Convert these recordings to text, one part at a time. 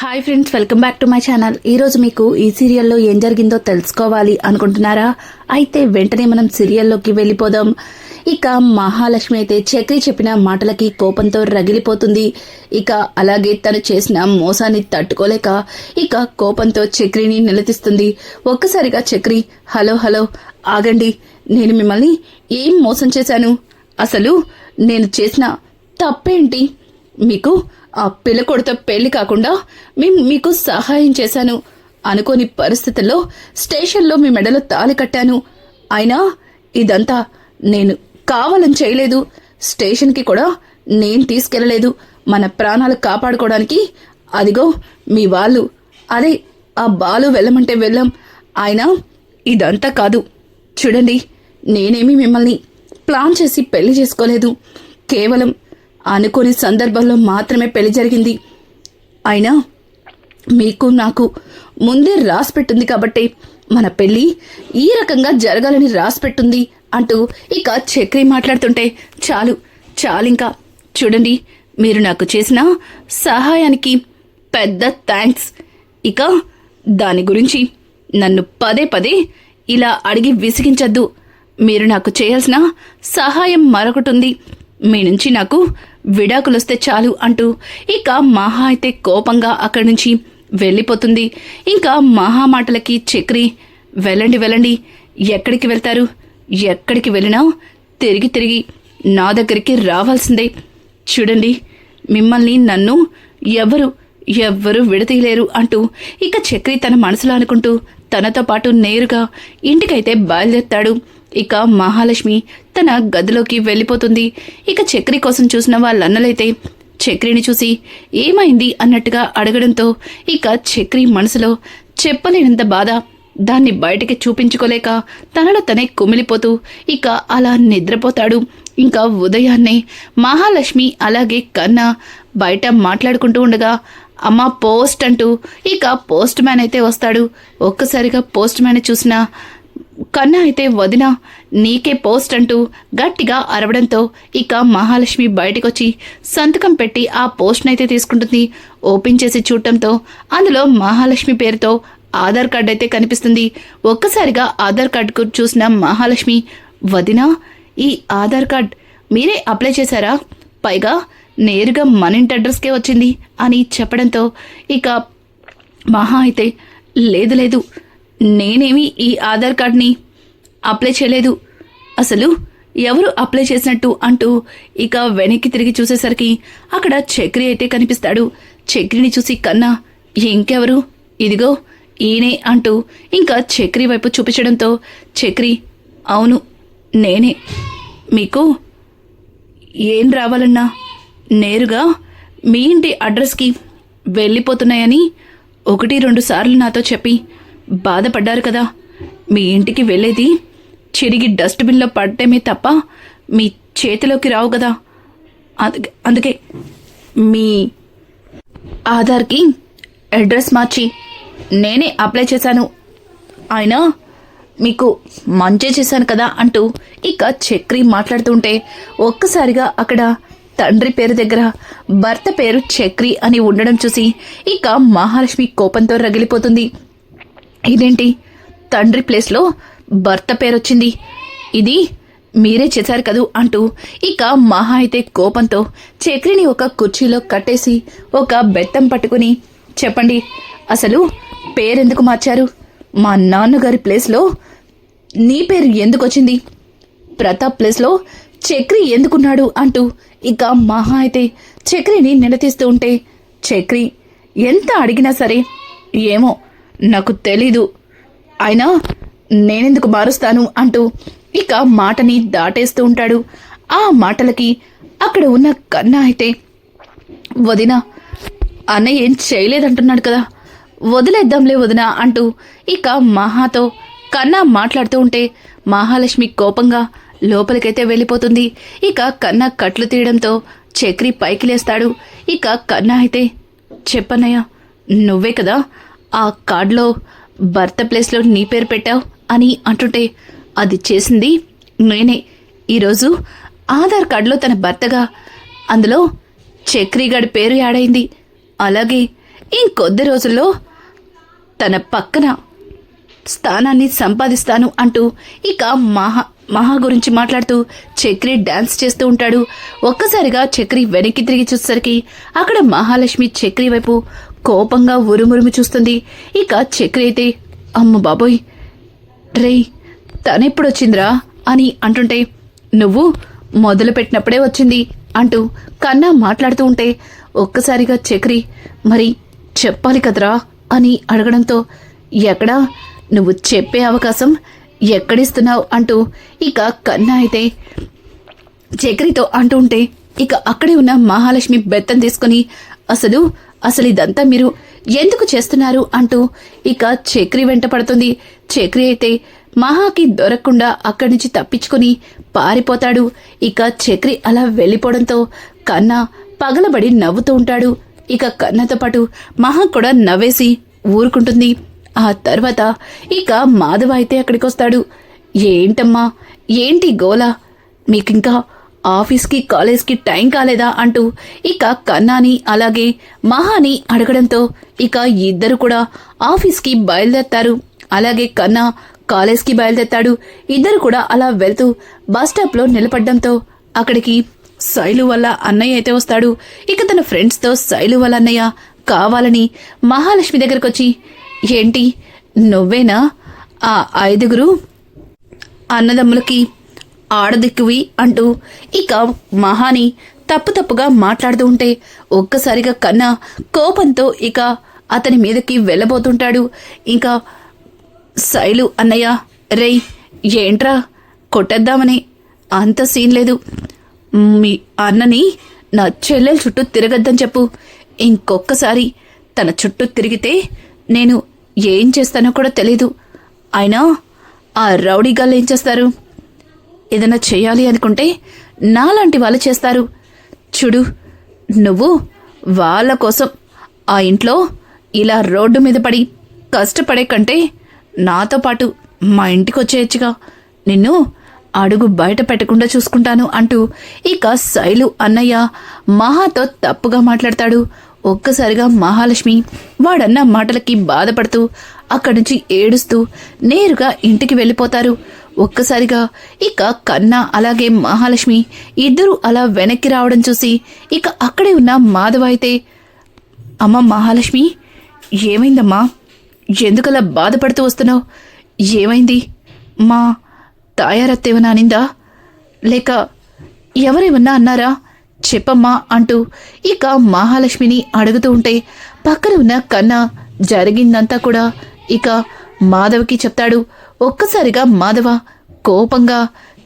Hi friends, welcome back to my channel. ఈరోజు మీకు ఈ సీరియల్లో ఏం జరిగిందో తెలుసుకోవాలి అనుకుంటున్నారా? అయితే వెంటనే మనం సీరియల్లోకి వెళ్ళిపోదాం. ఇక మహాలక్ష్మి అయితే చక్రి చెప్పిన మాటలకి కోపంతో రగిలిపోతుంది. ఇక అలాగే తను చేసిన మోసాన్ని తట్టుకోలేక ఇక కోపంతో చక్రిని నిలదీస్తుంది. ఒక్కసారిగా చక్రి, హలో ఆగండి, నేను మిమ్మల్ని ఏం మోసం చేశాను? అసలు నేను చేసిన తప్పేంటి? మీకు ఆ పిల్లకొడితో పెళ్లి కాకుండా మీకు సహాయం చేశాను. అనుకోని పరిస్థితుల్లో స్టేషన్లో మీ మెడలో తాళి కట్టాను. అయినా ఇదంతా నేను కావాలని చేయలేదు. స్టేషన్కి కూడా నేను తీసుకెళ్లలేదు. మన ప్రాణాలు కాపాడుకోవడానికి అదిగో మీ వాళ్ళు, అదే ఆ బాలు వెళ్ళమంటే వెళ్ళాం. అయినా ఇదంతా కాదు. చూడండి, నేనేమి మిమ్మల్ని ప్లాన్ చేసి పెళ్లి చేసుకోలేదు. కేవలం అనుకోని సందర్భంలో మాత్రమే పెళ్లి జరిగింది. అయినా మీకు నాకు ముందే రాసిపెట్టుంది కాబట్టి మన పెళ్లి ఈ రకంగా జరగాలని రాసిపెట్టుంది అంటూ ఇక చక్రి మాట్లాడుతుంటే చాలింకా. చూడండి, మీరు నాకు చేసిన సహాయానికి పెద్ద థ్యాంక్స్. ఇక దాని గురించి నన్ను పదే ఇలా అడిగి విసిగించద్దు. మీరు నాకు చేయాల్సిన సహాయం మరొకటి ఉంది. మీ నుంచి నాకు విడాకులొస్తే చాలు అంటూ ఇక మహా అయితే కోపంగా అక్కడి నుంచి వెళ్ళిపోతుంది. ఇంకా మహా మాటలకి చక్రి, వెళ్ళండి, ఎక్కడికి వెళ్తారు? ఎక్కడికి వెళ్ళినా తిరిగి నా దగ్గరికి రావాల్సిందే. చూడండి, మిమ్మల్ని నన్ను ఎవ్వరు విడతీయలేరు అంటూ ఇక చక్రి తన మనసులో అనుకుంటూ తనతో పాటు నేరుగా ఇంటికైతే బయలుదేరుతాడు. ఇక మహాలక్ష్మి తన గదిలోకి వెళ్ళిపోతుంది. ఇక చక్రి కోసం చూసిన వాళ్ళన్నలైతే చక్రిని చూసి ఏమైంది అన్నట్టుగా అడగడంతో ఇక చక్రి మనసులో చెప్పలేనంత బాధ, దాన్ని బయటికి చూపించుకోలేక తనలో తనే కుమిలిపోతూ ఇక అలా నిద్రపోతాడు. ఇంకా ఉదయాన్నే మహాలక్ష్మి అలాగే కన్నా బయట మాట్లాడుకుంటూ ఉండగా అమ్మ పోస్ట్ అంటూ ఇక పోస్ట్ మ్యాన్ అయితే వస్తాడు. ఒక్కసారిగా పోస్ట్ మ్యాన్ చూసిన కన్నా అయితే వదిన నీకే పోస్ట్ అంటూ గట్టిగా అరవడంతో ఇక మహాలక్ష్మి బయటకొచ్చి సంతకం పెట్టి ఆ పోస్ట్నైతే తీసుకుంటుంది. ఓపెన్ చేసి చూడటంతో అందులో మహాలక్ష్మి పేరుతో ఆధార్ కార్డు అయితే కనిపిస్తుంది. ఒక్కసారిగా ఆధార్ కార్డుకు చూసిన మహాలక్ష్మి, వదిన ఈ ఆధార్ కార్డ్ మీరే అప్లై చేశారా? పైగా నేరుగా మన ఇంటి అడ్రస్కే వచ్చింది అని చెప్పడంతో ఇక మహా అయితే లేదు, నేనేమి ఈ ఆధార్ కార్డ్ని అప్లై చేయలేదు. అసలు ఎవరు అప్లై చేసినట్టు అంటూ ఇక వెనక్కి తిరిగి చూసేసరికి అక్కడ చక్రి అయితే కనిపిస్తాడు. చక్రిని చూసి కన్నా, ఇంకెవరు? ఇదిగో ఈయనే అంటూ ఇంకా చక్రి వైపు చూపించడంతో చక్రి, అవును నేనే. మీకు ఏం రావాలన్నా నేరుగా మీ ఇంటి అడ్రస్కి వెళ్ళిపోతున్నాయని 1-2 సార్లు నాతో చెప్పి బాధపడ్డారు కదా. మీ ఇంటికి వెళ్ళేది చిరిగి డస్ట్బిన్లో పడటమే తప్ప మీ చేతిలోకి రావు కదా. అందుకే మీ ఆధార్కి అడ్రస్ మార్చి నేనే అప్లై చేశాను. అయినా మీకు మంచి చేశాను కదా అంటూ ఇక చక్రి మాట్లాడుతుంటే ఒక్కసారిగా అక్కడ తండ్రి పేరు దగ్గర భర్త పేరు చక్రి అని ఉండడం చూసి ఇక మహాలక్ష్మి కోపంతో రగిలిపోతుంది. ఇదేంటి, తండ్రి ప్లేస్లో భర్త పేరొచ్చింది? ఇది మీరే చేశారు కదూ అంటూ ఇక మహా అయితే కోపంతో చక్రిని ఒక కుర్చీలో కట్టేసి ఒక బెత్తం పట్టుకుని, చెప్పండి, అసలు పేరెందుకు మార్చారు? మా నాన్నగారి ప్లేస్లో నీ పేరు ఎందుకొచ్చింది? ప్రతాప్ ప్లేస్లో చక్రి ఎందుకున్నాడు అంటూ ఇక మహా అయితే చక్రిని నిలదీస్తూ ఉంటే చక్రి ఎంత అడిగినా సరే ఏమో నాకు తెలీదు, అయినా నేనెందుకు మారుస్తాను అంటూ ఇక మాటని దాటేస్తూ ఉంటాడు. ఆ మాటలకి అక్కడ ఉన్న కన్నా అయితే, వదిన అన్నయ్య ఏం చేయలేదంటున్నాడు కదా, వదిలేద్దాంలే వదిన అంటూ ఇక మహాతో కన్నా మాట్లాడుతూ ఉంటే మహాలక్ష్మి కోపంగా లోపలికైతే వెళ్ళిపోతుంది. ఇక కన్నా కట్లు తీయడంతో చక్రి పైకి లేస్తాడు. ఇక కన్నా అయితే, చెప్పన్నయ్య, నువ్వే కదా ఆ కార్డులో భర్త ప్లేస్లో నీ పేరు పెట్టావు అని అంటుంటే, అది చేసింది నేనే. ఈరోజు ఆధార్ కార్డులో తన భర్తగా అందులో చక్రిగాడి పేరు యాడ్ అయింది. అలాగే ఇంకొద్ది రోజుల్లో తన పక్కన స్థానాన్ని సంపాదిస్తాను అంటూ ఇక మహా గురించి మాట్లాడుతూ చక్రి డాన్స్ చేస్తూ ఉంటాడు. ఒక్కసారిగా చక్రి వెనక్కి తిరిగి చూసేసరికి అక్కడ మహాలక్ష్మి చక్రి వైపు కోపంగా ఉరుమురుము చూస్తుంది. ఇక చక్రి అయితే అమ్మ బాబోయ్ రేయ్ తనెప్పుడొచ్చిందిరా అని అంటుంటే నువ్వు మొదలు పెట్టినప్పుడే వచ్చింది అంటూ కన్నా మాట్లాడుతూ ఉంటే ఒక్కసారిగా చక్రి మరి చెప్పాలి కదరా అని అడగడంతో ఎక్కడా నువ్వు చెప్పే అవకాశం ఎక్కడిస్తున్నావు అంటూ ఇక కన్నా అయితే చక్రితో అంటూ ఉంటే ఇక అక్కడే ఉన్న మహాలక్ష్మి బెత్తం తీసుకుని అసలు ఇదంతా మీరు ఎందుకు చేస్తున్నారు అంటూ ఇక చక్రి వెంట పడుతుంది. చక్రి అయితే మహాకి దొరకకుండా అక్కడి నుంచి తప్పించుకుని పారిపోతాడు. ఇక చక్రి అలా వెళ్ళిపోవడంతో కన్నా పగలబడి నవ్వుతూ ఉంటాడు. ఇక కన్నతో పాటు మహా కూడా నవ్వేసి ఊరుకుంటుంది. ఆ తర్వాత ఇక మాధవ అయితే అక్కడికి వస్తాడు. ఏంటమ్మా ఏంటి గోలా, మీకింకా ఆఫీస్కి కాలేజ్కి టైం కాలేదా అంటూ ఇక కన్నాని అలాగే మహాని అడగడంతో ఇక ఇద్దరు కూడా ఆఫీస్కి బయలుదేరతారు. అలాగే కన్నా కాలేజ్కి బయలుదేరతాడు. ఇద్దరు కూడా అలా వెళ్తూ బస్ స్టాప్లో నిలబడ్డంతో అక్కడికి శైలు వల్ల అన్నయ్య అయితే వస్తాడు. ఇక తన ఫ్రెండ్స్తో శైలు వల్ల అన్నయ్య కావాలని మహాలక్ష్మి దగ్గరకు వచ్చి ఏంటి నువ్వేనా ఆ 5 అన్నదమ్ములకి ఆడదిక్కువి అంటూ ఇక మహాని తప్పుగా మాట్లాడుతూ ఉంటే ఒక్కసారిగా కన్నా కోపంతో ఇక అతని మీదకి వెళ్ళబోతుంటాడు. ఇంకా శైలు అన్నయ్య రేయ్ ఏంట్రా కొట్టేద్దామని అంత సీన్ లేదు, మీ అన్నని నా చెల్లెల చుట్టూ తిరగద్దని చెప్పు. ఇంకొక్కసారి తన చుట్టూ తిరిగితే నేను ఏం చేస్తానో కూడా తెలీదు. అయినా ఆ రౌడీ గాళ్ళు ఏం చేస్తారు, ఏదైనా చేయాలి అనుకుంటే నాలాంటి వాళ్ళు చేస్తారు. చూడు నువ్వు వాళ్ళ కోసం ఆ ఇంట్లో ఇలా రోడ్డు మీద పడి కష్టపడే కంటే నాతో పాటు మా ఇంటికి వచ్చేయచ్చుగా, నిన్ను అడుగు బయట పెట్టకుండా చూసుకుంటాను అంటూ ఇక శైలు అన్నయ్య మహాతో తప్పుగా మాట్లాడతాడు. ఒక్కసారిగా మహాలక్ష్మి వాడన్న మాటలకి బాధపడుతూ అక్కడి నుంచి ఏడుస్తూ నేరుగా ఇంటికి వెళ్ళిపోతారు. ఒక్కసారిగా ఇక కన్నా అలాగే మహాలక్ష్మి ఇద్దరు అలా వెనక్కి రావడం చూసి ఇక అక్కడే ఉన్న మాధవ అయితే అమ్మ మహాలక్ష్మి ఏమైందమ్మా, ఎందుకలా బాధపడుతూ వస్తున్నావు, ఏమైంది, మా తాయారత్తేమన్నా అనిందా లేక ఎవరేమన్నా అన్నారా చెప్పమ్మా అంటూ ఇక మహాలక్ష్మిని అడుగుతూ ఉంటే పక్కన ఉన్న కన్నా జరిగిందంతా కూడా ఇక మాధవ్కి చెప్తాడు. ఒక్కసారిగా మాధవ కోపంగా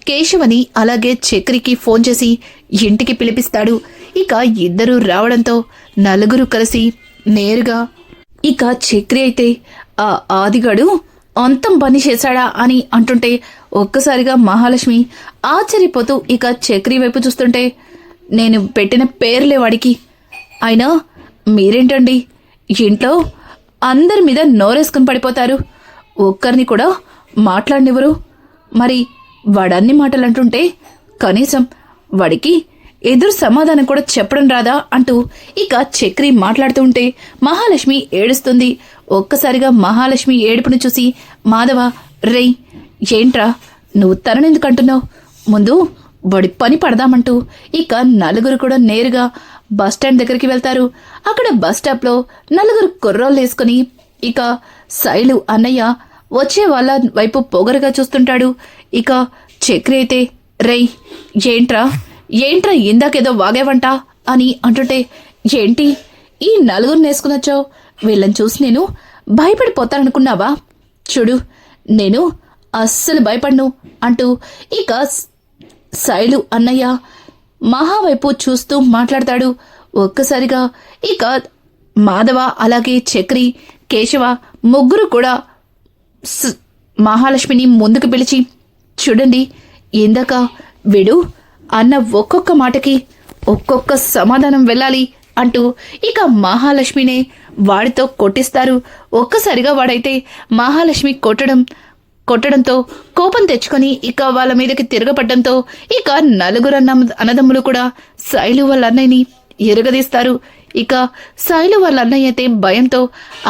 కేశవని అలాగే చక్రికి ఫోన్ చేసి ఇంటికి పిలిపిస్తాడు. ఇక ఇద్దరూ రావడంతో నలుగురు కలిసి నేరుగా ఇక చక్రి అయితే ఆ ఆదిగాడు అంతం పని చేశాడా అని అంటుంటే ఒక్కసారిగా మహాలక్ష్మి ఆశ్చర్యపోతూ ఇక చక్రి వైపు చూస్తుంటే నేను పెట్టిన పేర్లే వాడికి, అయినా మీరేంటండి ఇంట్లో అందరి మీద నోరేసుకుని పడిపోతారు, ఒక్కరిని కూడా మాట్లాడనివ్వరు, మరి వాడన్ని మాటలు అంటుంటే కనీసం వాడికి ఎదురు సమాధానం కూడా చెప్పడం రాదా అంటూ ఇక చక్రి మాట్లాడుతూ ఉంటే మహాలక్ష్మి ఏడుస్తుంది. ఒక్కసారిగా మహాలక్ష్మి ఏడుపును చూసి మాధవ రేయ్ ఏంట్రా నువ్వు తననెందుకు అంటున్నావు, ముందు వాడి పని పడదామంటూ ఇక నలుగురు కూడా నేరుగా బస్టాండ్ దగ్గరికి వెళ్తారు. అక్కడ బస్ స్టాప్లో నలుగురు కుర్రోళ్ళు వేసుకుని ఇక శైలు అన్నయ్య వచ్చే వాళ్ళ వైపు పొగరుగా చూస్తుంటాడు. ఇక చక్రి అయితే రేయ్ ఏంట్రా ఇందాకేదో వాగేవంట అని అంటుంటే ఏంటి ఈ నలుగురిని వేసుకునొచ్చావు, వీళ్ళని చూసి నేను భయపడిపోతాననుకున్నావా, చూడు నేను అస్సలు భయపడ్ను అంటూ ఇక శైలు అన్నయ్య మహావైపు చూస్తూ మాట్లాడతాడు. ఒక్కసారిగా ఇక మాధవ అలాగే చక్రి కేశవ ముగ్గురు కూడా మహాలక్ష్మిని ముందుకు పిలిచి చూడండి ఇందాక వీడు అన్న ఒక్కొక్క మాటకి ఒక్కొక్క సమాధానం వెళ్ళాలి అంటూ ఇక మహాలక్ష్మినే వాడితో కొట్టిస్తారు. ఒక్కసారిగా వాడైతే మహాలక్ష్మి కొట్టడంతో కోపం తెచ్చుకొని ఇక వాళ్ళ మీదకి తిరగపడ్డంతో ఇక నలుగురు అన్నదమ్ములు కూడా శైలు వాళ్ళ అన్నయ్యని ఎరగదీస్తారు. ఇక శైలు వాళ్ళ అన్నయ్య అయితే భయంతో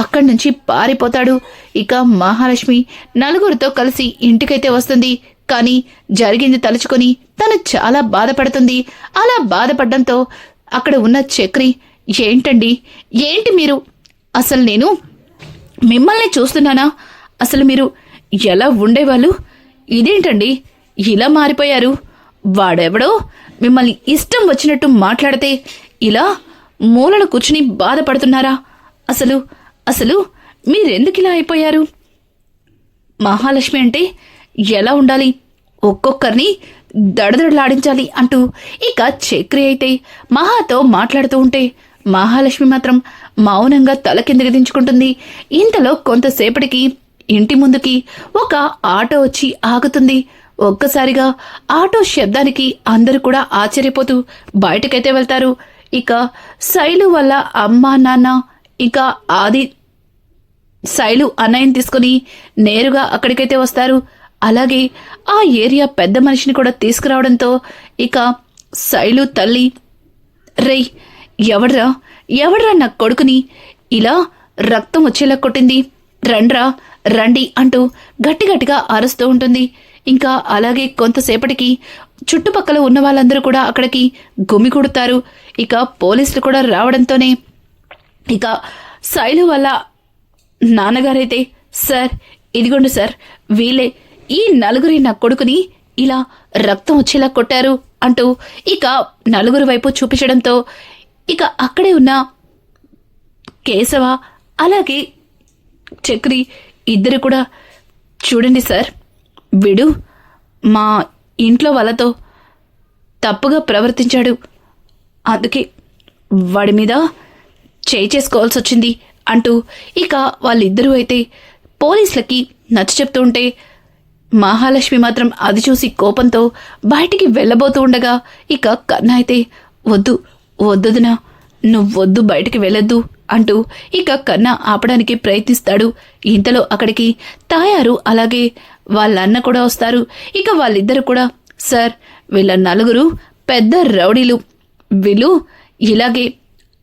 అక్కడి నుంచి పారిపోతాడు. ఇక మహాలక్ష్మి నలుగురితో కలిసి ఇంటికైతే వస్తుంది. కానీ జరిగింది తలుచుకొని తను చాలా బాధపడుతుంది. అలా బాధపడడంతో అక్కడ ఉన్న చక్రి, ఏంటండి, ఏంటి మీరు, అసలు నేను మిమ్మల్ని చూస్తున్నానా, అసలు మీరు ఎలా ఉండేవాళ్ళు, ఇదేంటండి ఇలా మారిపోయారు, వాడెవడో మిమ్మల్ని ఇష్టం వచ్చినట్టు మాట్లాడితే ఇలా మూలలు కూర్చుని బాధపడుతున్నారా, అసలు అసలు మీరెందుకు ఇలా అయిపోయారు, మహాలక్ష్మి అంటే ఎలా ఉండాలి, ఒక్కొక్కరిని దడదడలాడించాలి అంటూ ఇక చక్రి అయితే మహాతో మాట్లాడుతూ ఉంటే మహాలక్ష్మి మాత్రం మౌనంగా తల కిందకి దించుకుంటుంది. ఇంతలో కొంతసేపటికి ఇంటి ముందుకి ఒక ఆటో వచ్చి ఆగుతుంది. ఒక్కసారిగా ఆటో శబ్దానికి అందరూ కూడా ఆశ్చర్యపోతూ బయటకైతే వెళ్తారు. ఇక శైలు వల్ల అమ్మ నాన్న ఇక ఆది శైలు అన్నయ్యని తీసుకుని నేరుగా అక్కడికైతే వస్తారు. అలాగే ఆ ఏరియా పెద్ద మనిషిని కూడా తీసుకురావడంతో ఇక శైలు తల్లి, రేయ్ ఎవడ్రా నా కొడుకుని ఇలా రక్తం వచ్చేలా కొట్టింది, రండ్రా రండి అంటూ గట్టిగట్టిగా అరుస్తూ ఉంటుంది. ఇంకా అలాగే కొంతసేపటికి చుట్టుపక్కల ఉన్న వాళ్ళందరూ కూడా అక్కడికి గుమికూడుతారు. ఇక పోలీసులు కూడా రావడంతోనే ఇక శైలు వల్ల నాన్నగారైతే, సార్ ఇదిగోండి సార్, వీళ్ళే ఈ నలుగురి నా కొడుకుని ఇలా రక్తం వచ్చేలా కొట్టారు అంటూ ఇక నలుగురు వైపు చూపించడంతో ఇక అక్కడే ఉన్న కేశవ అలాగే చక్రి ఇద్దరు కూడా, చూడండి సార్, వీడు మా ఇంట్లో వాళ్ళతో తప్పుగా ప్రవర్తించాడు, అందుకే వాడి మీద చేసుకోవాల్సి వచ్చింది అంటూ ఇక వాళ్ళిద్దరూ అయితే పోలీసులకి నచ్చ చెప్తూ ఉంటే మహాలక్ష్మి మాత్రం అది చూసి కోపంతో బయటికి వెళ్ళబోతూ ఉండగా ఇక కన్నా అయితే, వద్దుదినా, నువ్వొద్దు, బయటికి వెళ్ళొద్దు అంటూ ఇక కన్నా ఆపడానికి ప్రయత్నిస్తాడు. ఇంతలో అక్కడికి తాయారు అలాగే వాళ్ళ అన్న కూడా వస్తారు. ఇక వాళ్ళిద్దరు కూడా, సార్ వీళ్ళ నలుగురు పెద్ద రౌడీలు, వీళ్ళు ఇలాగే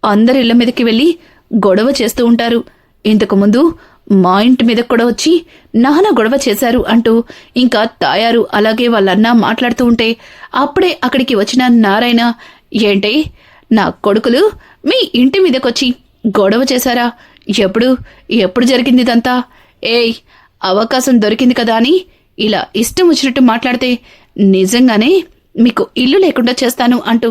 అందరి ఇళ్ల మీదకి వెళ్ళి గొడవ చేస్తూ ఉంటారు, ఇంతకుముందు మా ఇంటి మీద కూడా వచ్చి నాన్న గొడవ చేశారు అంటూ ఇంకా తాయారు అలాగే వాళ్ళన్న మాట్లాడుతూ ఉంటే అప్పుడే అక్కడికి వచ్చిన నారాయణ, ఏంటి నా కొడుకులు మీ ఇంటి మీదకొచ్చి గొడవ చేశారా, ఎప్పుడు జరిగింది ఇదంతా, ఏయ్ అవకాశం దొరికింది కదా అని ఇలా ఇష్టం వచ్చినట్టు మాట్లాడితే నిజంగానే మీకు ఇల్లు లేకుండా చేస్తాను అంటూ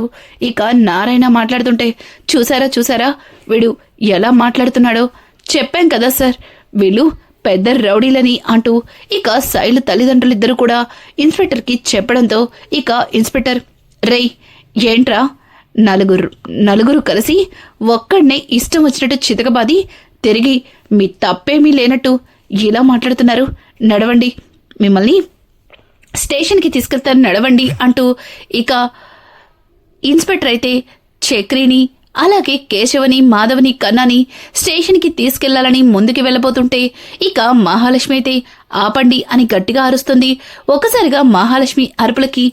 ఇక నారాయణ మాట్లాడుతుంటే, చూసారా వీడు ఎలా మాట్లాడుతున్నాడో, చెప్పాం కదా సార్ వీళ్ళు పెద్ద రౌడీలని అంటూ ఇక శైలు తల్లిదండ్రులిద్దరూ కూడా ఇన్స్పెక్టర్కి చెప్పడంతో ఇక ఇన్స్పెక్టర్, రేయ్ ఏంట్రా నలుగురు కలిసి ఒక్కడనే ఇష్టం వచ్చినట్టు చితకబాది తిరిగి మీ తప్పేమీ లేనట్టు ఇలా మాట్లాడుతున్నారు, నడవండి, మిమ్మల్ని స్టేషన్కి తీసుకెళ్తారు, నడవండి అంటూ ఇక ఇన్స్పెక్టర్ అయితే చక్రిని అలాగే కేశవని మాధవని కన్నాని స్టేషన్కి తీసుకెళ్లాలని ముందుకు వెళ్ళబోతుంటే ఇక మహాలక్ష్మి అయితే ఆపండి అని గట్టిగా అరుస్తుంది. ఒకసారిగా మహాలక్ష్మి అరుపులకి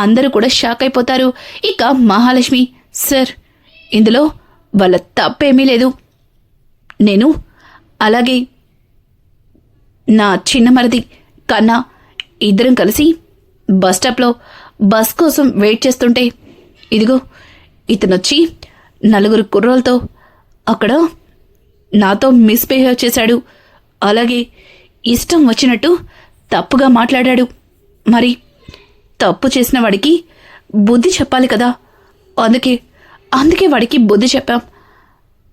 అందరూ కూడా షాక్ అయిపోతారు. ఇక మహాలక్ష్మి, సార్ ఇందులో వాళ్ళ తప్పేమీ లేదు, నేను అలాగే నా చిన్న మరిది కన్నా ఇద్దరం కలిసి బస్టాప్లో బస్ కోసం వెయిట్ చేస్తుంటే ఇదిగో ఇతనొచ్చి నలుగురు కుర్రోలతో అక్కడ నాతో మిస్బిహేవ్ చేశాడు, అలాగే ఇష్టం వచ్చినట్టు తప్పుగా మాట్లాడాడు, మరి తప్పు చేసిన వాడికి బుద్ధి చెప్పాలి కదా, అందుకే వాడికి బుద్ధి చెప్పాం,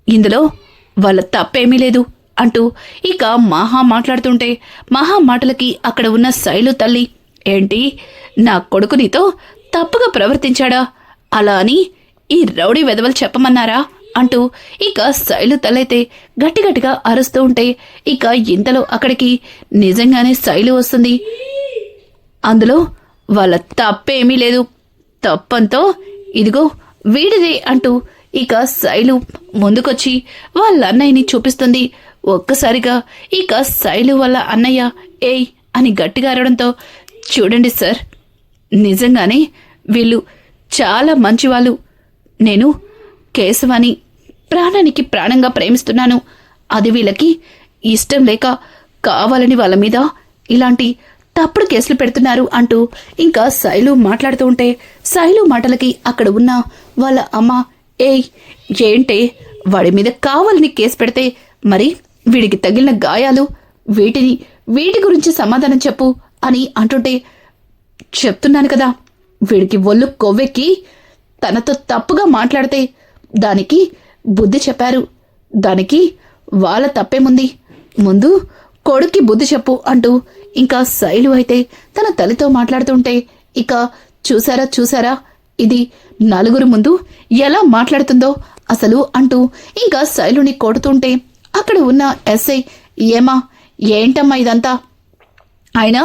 ఇందులో వాళ్ళ తప్పేమీ లేదు అంటూ ఇక మహా మాట్లాడుతుంటే మహా మాటలకి అక్కడ ఉన్న శైలు తల్లి, ఏంటి నా కొడుకు నీతో తప్పుగా ప్రవర్తించాడా, అలా అని ఈ రౌడీ వెధవలు చెప్పమన్నారా అంటూ ఇక శైలు తలైతే గట్టిగట్టిగా అరుస్తూ ఉంటే ఇక ఇంతలో అక్కడికి నిజంగానే శైలు వస్తుంది. అందులో వాళ్ళ తప్పేమీ లేదు, తప్పంతో ఇదిగో వీడిదే అంటూ ఇక శైలు ముందుకొచ్చి వాళ్ళ అన్నయ్యని చూపిస్తుంది. ఒక్కసారిగా ఇక శైలు వాళ్ళ అన్నయ్య ఏయ్ అని గట్టిగా అరవడంతో, చూడండి సార్, నిజంగానే వీళ్ళు చాలా మంచివాళ్ళు, నేను కేశవాని ప్రాణానికి ప్రాణంగా ప్రేమిస్తున్నాను. అది వీళ్ళకి ఇష్టం లేక కావాలని వాళ్ళ మీద ఇలాంటి తప్పుడు కేసులు పెడుతున్నారు అంటూ ఇంకా శైలు మాట్లాడుతూ ఉంటే శైలు మాటలకి అక్కడ ఉన్న వాళ్ళ అమ్మ, ఏయ్ ఏంటే వాడి మీద కావాలని కేసు పెడితే మరి వీడికి తగిలిన గాయాలు వీటి గురించి సమాధానం చెప్పు అని అంటుంటే, చెప్తున్నాను కదా, వీడికి ఒళ్ళు కొవ్వెక్కి తనతో తప్పుగా మాట్లాడితే దానికి బుద్ధి చెప్పారు. దానికి వాళ్ళ తప్పేముంది, ముందు కొడుక్కి బుద్ధి చెప్పు అంటూ ఇంకా శైలు అయితే తన తల్లితో మాట్లాడుతుంటే, ఇక చూసారా ఇది నలుగురు ముందు ఎలా మాట్లాడుతుందో అసలు అంటూ ఇంకా శైలుని కొడుతుంటే అక్కడ ఉన్న ఎస్ఐ, ఏమా ఏంటమ్మా ఇదంతా, అయినా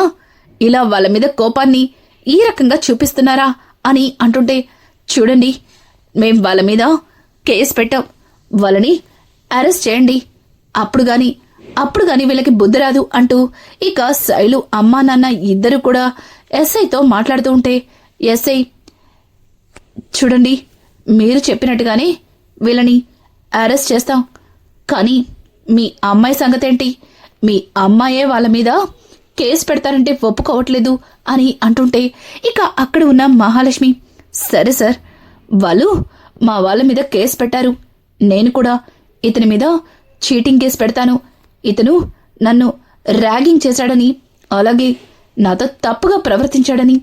ఇలా వాళ్ళ మీద కోపాన్ని ఈ రకంగా చూపిస్తున్నారా అని అంటుంటే, చూడండి మేం వాళ్ళ మీద కేసు పెట్టాం, వాళ్ళని అరెస్ట్ చేయండి, అప్పుడు గాని వీళ్ళకి బుద్ధి రాదు అంటూ ఇక శైలు అమ్మా నాన్న ఇద్దరు కూడా ఎస్ఐతో మాట్లాడుతూ ఉంటే, ఎస్ఐ చూడండి మీరు చెప్పినట్టుగానే వీళ్ళని అరెస్ట్ చేస్తాం, కానీ మీ అమ్మాయి సంగతేంటి, మీ అమ్మాయే వాళ్ళ మీద కేసు పెడతారంటే ఒప్పుకోవట్లేదు అని అంటుంటే ఇక అక్కడ ఉన్న మహాలక్ష్మి, సరే సార్ వాళ్ళు మా వాళ్ళ మీద కేసు పెట్టారు, నేను కూడా ఇతని మీద చీటింగ్ కేసు పెడతాను, ఇతను నన్ను ర్యాగింగ్ చేశాడని అలాగే నాతో తప్పుగా ప్రవర్తించాడని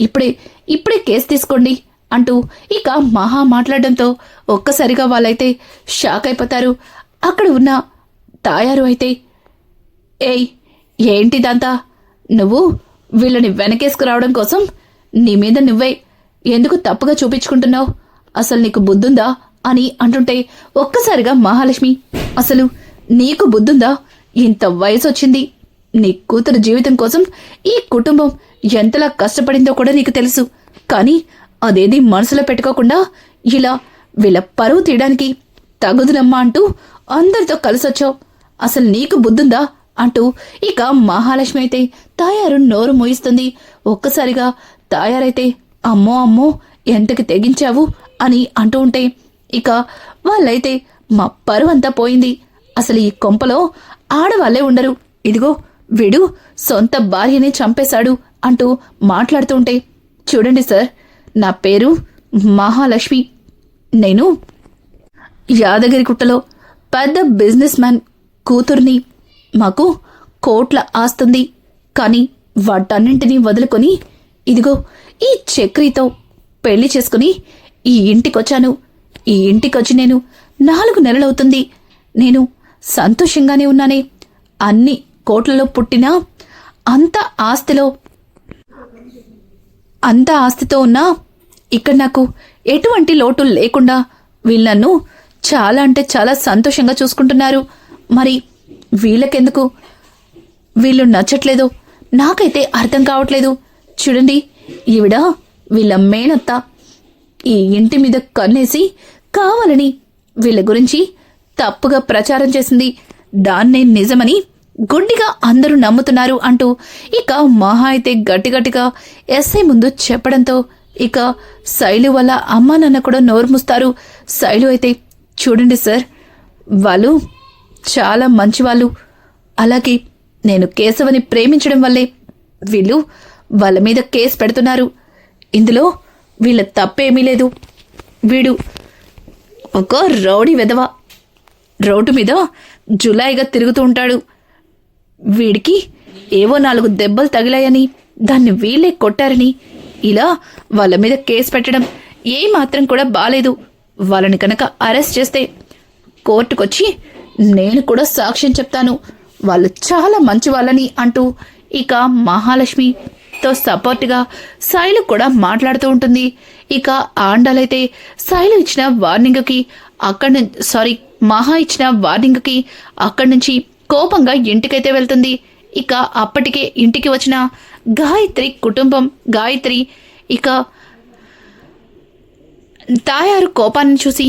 ఇప్పుడే కేసు తీసుకోండి అంటూ ఇక మహా మాట్లాడడంతో ఒక్కసారిగా వాళ్ళైతే షాక్ అయిపోతారు. అక్కడ ఉన్న తాయారు అయితే, ఏయ్ ఏంటిదంతా, నువ్వు వీళ్ళని వెనకేసుకురావడం కోసం నీ మీద నువ్వే ఎందుకు తప్పుగా చూపించుకుంటున్నావు, అసలు నీకు బుద్ధుందా అని అంటుంటే ఒక్కసారిగా మహాలక్ష్మి, అసలు నీకు బుద్ధుందా, ఇంత వయసు వచ్చింది, నీ కూతురు జీవితం కోసం ఈ కుటుంబం ఎంతలా కష్టపడిందో కూడా నీకు తెలుసు, కానీ అదేది మనసులో పెట్టుకోకుండా ఇలా వీళ్ళ పరువు తీయడానికి తగుదునమ్మా అంటూ అందరితో కలిసొచ్చావు, అసలు నీకు బుద్ధుందా అంటూ ఇక మహాలక్ష్మి అయితే తాయారు నోరు మోయిస్తుంది. ఒక్కసారిగా తాయారైతే, అమ్మో ఎంతకి తెగించావు అని అంటూ ఉంటే ఇక వాళ్ళైతే, మా పరువంతా పోయింది, అసలు ఈ కొంపలో ఆడవాళ్లే ఉండరు, ఇదిగో వీడు సొంత భార్యని చంపేశాడు అంటూ మాట్లాడుతూ ఉంటే, చూడండి సార్, నా పేరు మహాలక్ష్మి, నేను యాదగిరిగుట్టలో పెద్ద బిజినెస్ మ్యాన్ కూతుర్ని, మాకు కోట్ల ఆస్తుంది, కానీ వాటన్నింటినీ వదులుకొని ఇదిగో ఈ చక్రితో పెళ్లి చేసుకుని ఈ ఇంటికొచ్చాను. ఈ ఇంటికొచ్చి నేను 4 నెలలవుతుంది. నేను సంతోషంగానే ఉన్నానే. అన్ని కోట్లలో పుట్టినా అంత ఆస్తితో ఉన్నా ఇక్కడ నాకు ఎటువంటి లోటు లేకుండా వీళ్ళు నన్ను చాలా అంటే చాలా సంతోషంగా చూసుకుంటున్నారు. మరి వీళ్ళకెందుకు వీళ్ళు నచ్చట్లేదు నాకైతే అర్థం కావట్లేదు. చూడండి, ఈవిడ వీళ్ళ మేనత్త ఈ ఇంటి మీద కన్నేసి కావాలని వీళ్ళ గురించి తప్పుగా ప్రచారం చేసింది, దాన్నే నిజమని గుడ్డిగా అందరూ నమ్ముతున్నారు అంటూ ఇక మహా అయితే గట్టిగా ఎస్ఐ ముందు చెప్పడంతో ఇక శైలు వల్ల అమ్మా నాన్న కూడా నోరు మూస్తారు. శైలు అయితే, చూడండి సార్, వాళ్ళు చాలా మంచివాళ్ళు, అలాగే నేను కేశవని ప్రేమించడం వల్లే వీళ్ళు వాళ్ళ మీద కేసు పెడుతున్నారు, ఇందులో వీళ్ళ తప్పేమీ లేదు. వీడు ఒక రౌడీ వెధవ, రోడ్డు మీద జులాయిగా తిరుగుతూ ఉంటాడు, వీడికి ఏవో 4 దెబ్బలు తగిలాయని దాన్ని వీళ్ళే కొట్టారని ఇలా వాళ్ళ మీద కేసు పెట్టడం ఏమాత్రం కూడా బాలేదు. వాళ్ళని కనుక అరెస్ట్ చేస్తే కోర్టుకొచ్చి నేను కూడా సాక్ష్యం చెప్తాను, వాళ్ళు చాలా మంచి వాళ్ళని అంటూ ఇక మహాలక్ష్మితో సపోర్ట్గా శైలు కూడా మాట్లాడుతూ ఉంటుంది. ఇక ఆండాలైతే శైలు ఇచ్చిన వార్నింగ్కి మహా ఇచ్చిన వార్నింగ్కి అక్కడి నుంచి కోపంగా ఇంటికైతే వెళ్తుంది. ఇక అప్పటికే ఇంటికి వచ్చిన గాయత్రి కుటుంబం, గాయత్రి ఇక తాయారు కోపాన్ని చూసి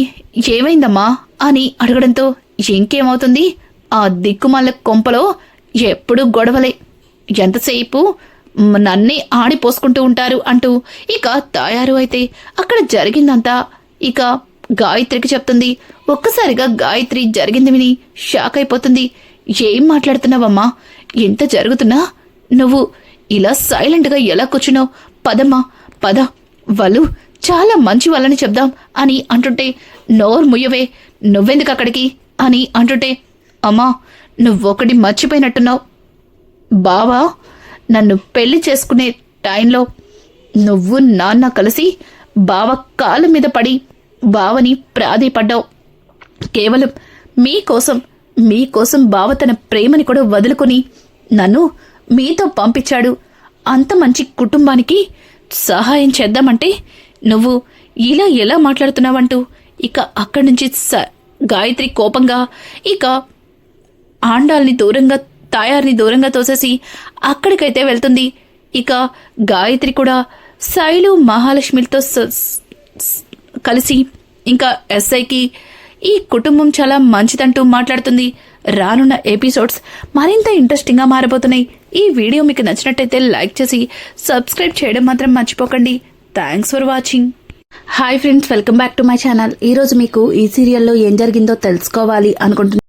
ఏమైందమ్మా అని అడగడంతో, ఇంకేమవుతుంది, ఆ దిక్కుమాల కొంపలో ఎప్పుడు గొడవలే, ఎంతసేపు నన్నే ఆడిపోసుకుంటూ ఉంటారు అంటూ ఇక తాయారు అయితే అక్కడ జరిగిందంతా ఇక గాయత్రికి చెప్తుంది. ఒక్కసారిగా గాయత్రి జరిగింది విని షాక్ అయిపోతుంది. ఏం మాట్లాడుతున్నావమ్మా? ఎంత జరుగుతున్నా నువ్వు ఇలా సైలెంట్గా ఎలా కూర్చున్నావు? పదమ్మా పద, వాళ్ళు చాలా మంచి వాళ్ళని చెప్దాం అని అంటుంటే, నోరు ముయ్యవే, నువ్వెందుకు అక్కడికి అని అంటుంటే, అమ్మా నువ్వొకటి మర్చిపోయినట్టున్నావు. బావా నన్ను పెళ్లి చేసుకునే టైంలో నువ్వు నాన్న కలిసి బావ కాళ్ళ మీద పడి బావని ప్రాధేయపడ్డావు. కేవలం మీకోసం బావ తన ప్రేమని కూడా వదులుకొని నన్ను మీతో పంపించాడు. అంత మంచి కుటుంబానికి సహాయం చేద్దామంటే నువ్వు ఇలా ఎలా మాట్లాడుతున్నావంటూ ఇక అక్కడి నుంచి గాయత్రి కోపంగా ఇక ఆండాల్ని దూరంగా, తాయార్ని దూరంగా తోసేసి అక్కడికైతే వెళ్తుంది. ఇక గాయత్రి కూడా శైలు మహాలక్ష్మితో కలిసి ఇంకా ఎస్ఐకి ఈ కుటుంబం చాలా మంచిదంటూ మాట్లాడుతుంది. రానున్న ఎపిసోడ్స్ మరింత ఇంట్రెస్టింగ్గా మారబోతున్నాయి. ఈ వీడియో మీకు నచ్చినట్టయితే లైక్ చేసి సబ్స్క్రైబ్ చేయడం మాత్రం మర్చిపోకండి. Thanks for watching. Hi friends, welcome back to my channel. ఈరోజు మీకు ఈ సీరియల్లో ఏం జరిగిందో తెలుసుకోవాలి అనుకుంటున్నాను.